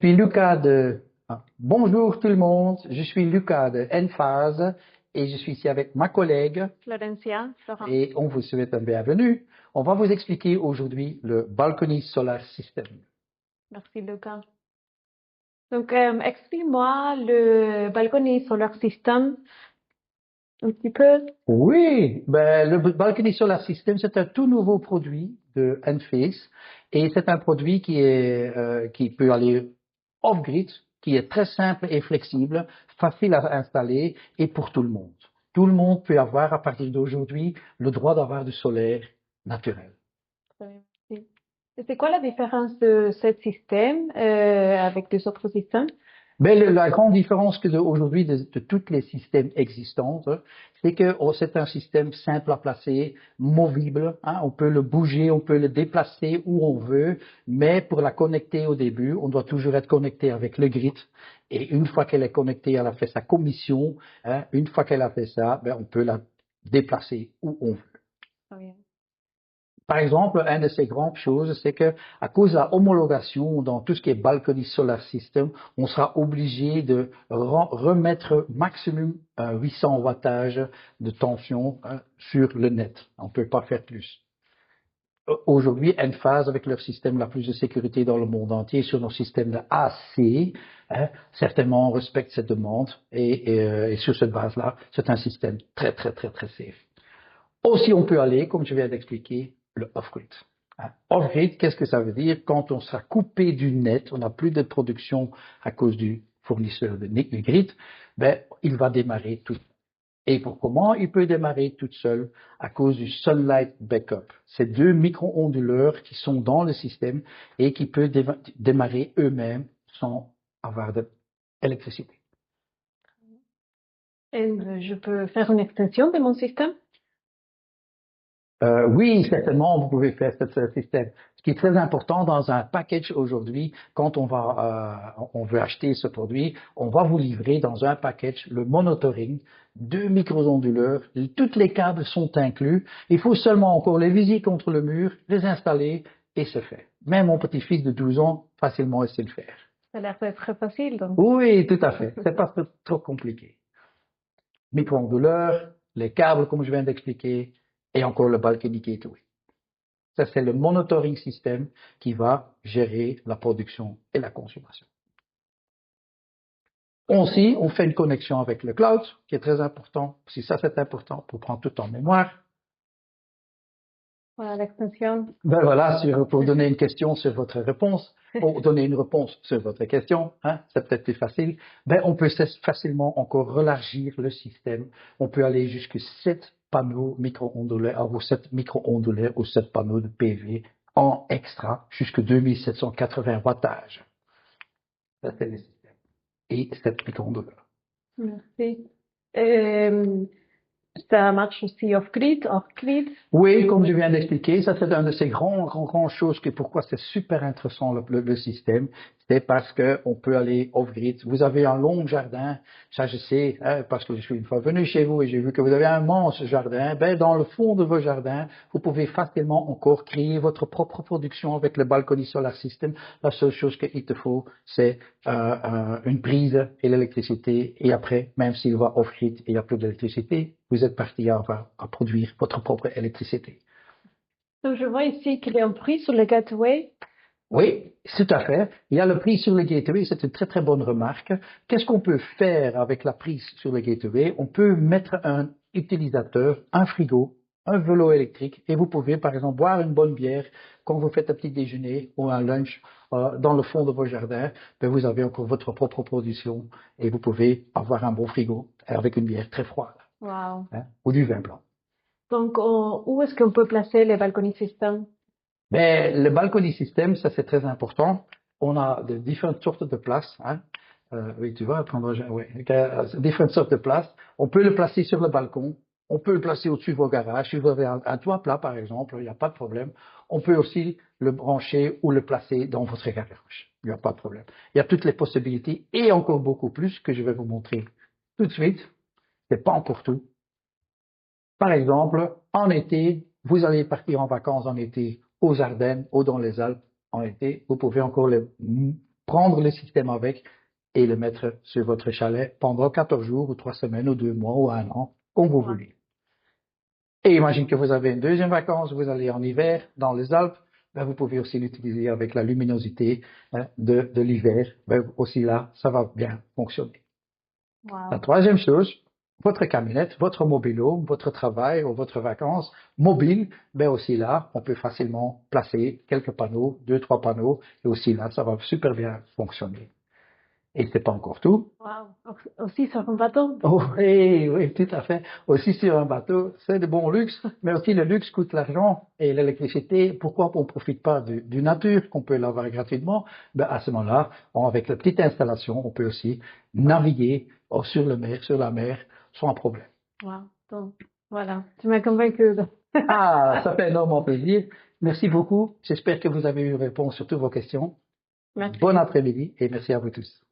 suis Lucas Bonjour tout le monde, je suis Lucas de Enphase et je suis ici avec ma collègue Florencia, Florent. et on vous souhaite un bienvenue. On va vous expliquer aujourd'hui le Balcony Solar System. Merci Lucas. Donc, explique-moi le Balcony Solar System un petit peu. Oui, le Balcony Solar System, c'est un tout nouveau produit de Enphase et c'est un produit qui peut aller off-grid, qui est très simple et flexible, facile à installer et pour tout le monde. Tout le monde peut avoir à partir d'aujourd'hui le droit d'avoir du solaire naturel. Très bien, merci. Et c'est quoi la différence de ce système avec les autres systèmes? La grande différence que aujourd'hui de tous les systèmes existants, c'est que c'est un système simple à placer, movible, hein, on peut le bouger, on peut le déplacer où on veut, mais pour la connecter au début, on doit toujours être connecté avec le grid. Et une fois qu'elle est connectée, elle a fait sa commission, hein, une fois qu'elle a fait ça, on peut la déplacer où on veut. Très bien. Par exemple, une de ces grandes choses, c'est que à cause de la homologation dans tout ce qui est Balcony Solar System, on sera obligé de remettre maximum 800 wattages de tension sur le net. On ne peut pas faire plus. Aujourd'hui, Enphase, avec leur système la plus de sécurité dans le monde entier, sur nos systèmes de AC, certainement respecte cette demande et sur cette base-là, c'est un système très, très, très, très safe. Aussi, on peut aller, comme je viens d'expliquer, le off-grid. Off-grid, qu'est-ce que ça veut dire? Quand on sera coupé du net, on n'a plus de production à cause du fournisseur du grid, il va démarrer tout seul. Et pour comment il peut démarrer tout seul? À cause du Sunlight Backup. C'est deux micro-onduleurs qui sont dans le système et qui peuvent démarrer eux-mêmes sans avoir d'électricité. Et je peux faire une extension de mon système? Oui, certainement, vous pouvez faire ce système. Ce qui est très important dans un package aujourd'hui, quand on veut acheter ce produit, on va vous livrer dans un package le monitoring, deux micro-onduleurs, tous les câbles sont inclus. Il faut seulement encore les viser contre le mur, les installer et c'est fait. Même mon petit-fils de 12 ans, facilement, il sait le faire. Ça a l'air d'être très facile, donc. Oui, tout à fait. C'est pas trop compliqué. Micro-onduleurs, les câbles, comme je viens d'expliquer, et encore le Balcony Gateway. Ça, c'est le monitoring système qui va gérer la production et la consommation. Aussi, on fait une connexion avec le cloud, qui est très important. Si ça, c'est important pour prendre tout en mémoire. Voilà l'extension. Voilà, pour donner une question sur votre réponse, ou donner une réponse sur votre question, c'est peut-être plus facile. On peut facilement encore relargir le système. On peut aller jusqu'à 7 panneaux micro-ondulaires, ou 7 micro-ondulaires, ou 7 panneaux de PV en extra, jusqu'à 2780 wattages. Ça, c'est le système. Et 7 micro-ondulaires. Merci. Ça marche aussi off-grid, off-grid? Oui, comme je viens d'expliquer, ça c'est une de ces grandes choses que pourquoi c'est super intéressant le système, c'est parce que on peut aller off-grid. Vous avez un long jardin, ça je sais, parce que je suis une fois venu chez vous et j'ai vu que vous avez un immense jardin. Dans le fond de vos jardins, vous pouvez facilement encore créer votre propre production avec le Balcony Solar System. La seule chose qu'il te faut, c'est une prise et l'électricité. Et après, même s'il va off-grid et il n'y a plus d'électricité, vous êtes parti à produire votre propre électricité. Donc, je vois ici qu'il y a un prix sur le gateway. Oui, tout à fait. Il y a le prix sur le gateway, c'est une très très bonne remarque. Qu'est-ce qu'on peut faire avec la prise sur le gateway? On peut mettre un utilisateur, un frigo, un vélo électrique et vous pouvez par exemple boire une bonne bière quand vous faites un petit déjeuner ou un lunch dans le fond de vos jardins. Vous avez encore votre propre production et vous pouvez avoir un bon frigo avec une bière très froide. Wow. Ou du vin blanc. Donc, où est-ce qu'on peut placer les Balcony System? Le Balcony System, ça c'est très important. On a de différentes sortes de places. Oui, tu vas prendre, oui, différentes sortes de places. On peut le placer sur le balcon. On peut le placer au-dessus de vos garages. Si vous avez un toit plat, par exemple, il n'y a pas de problème. On peut aussi le brancher ou le placer dans votre garage. Il n'y a pas de problème. Il y a toutes les possibilités et encore beaucoup plus que je vais vous montrer tout de suite. C'est pas encore tout. Par exemple, en été, vous allez partir en vacances en été aux Ardennes ou dans les Alpes en été, vous pouvez encore prendre le système avec et le mettre sur votre chalet pendant 14 jours ou 3 semaines ou 2 mois ou 1 an, comme vous voulez. Et imagine que vous avez une deuxième vacance, vous allez en hiver dans les Alpes, ben vous pouvez aussi l'utiliser avec la luminosité de l'hiver. Ben aussi là, ça va bien fonctionner. La Wow. troisième chose, votre camionnette, votre mobilo, votre travail ou votre vacances mobile, ben aussi là, on peut facilement placer quelques panneaux, 2, 3 panneaux, et aussi là, ça va super bien fonctionner. Et c'est pas encore tout. Wow. Aussi sur un bateau. Oh, oui, oui, tout à fait. Aussi sur un bateau, c'est de bon luxe, mais aussi le luxe coûte l'argent et l'électricité. Pourquoi on ne profite pas du nature, qu'on peut l'avoir gratuitement? Ben, à ce moment-là, avec la petite installation, on peut aussi naviguer sur la mer, sans problème. Wow. Donc, voilà. Tu m'as convaincu. Ah, ça fait énormément plaisir. Merci beaucoup. J'espère que vous avez eu réponse sur toutes vos questions. Merci. Bon après-midi et merci à vous tous.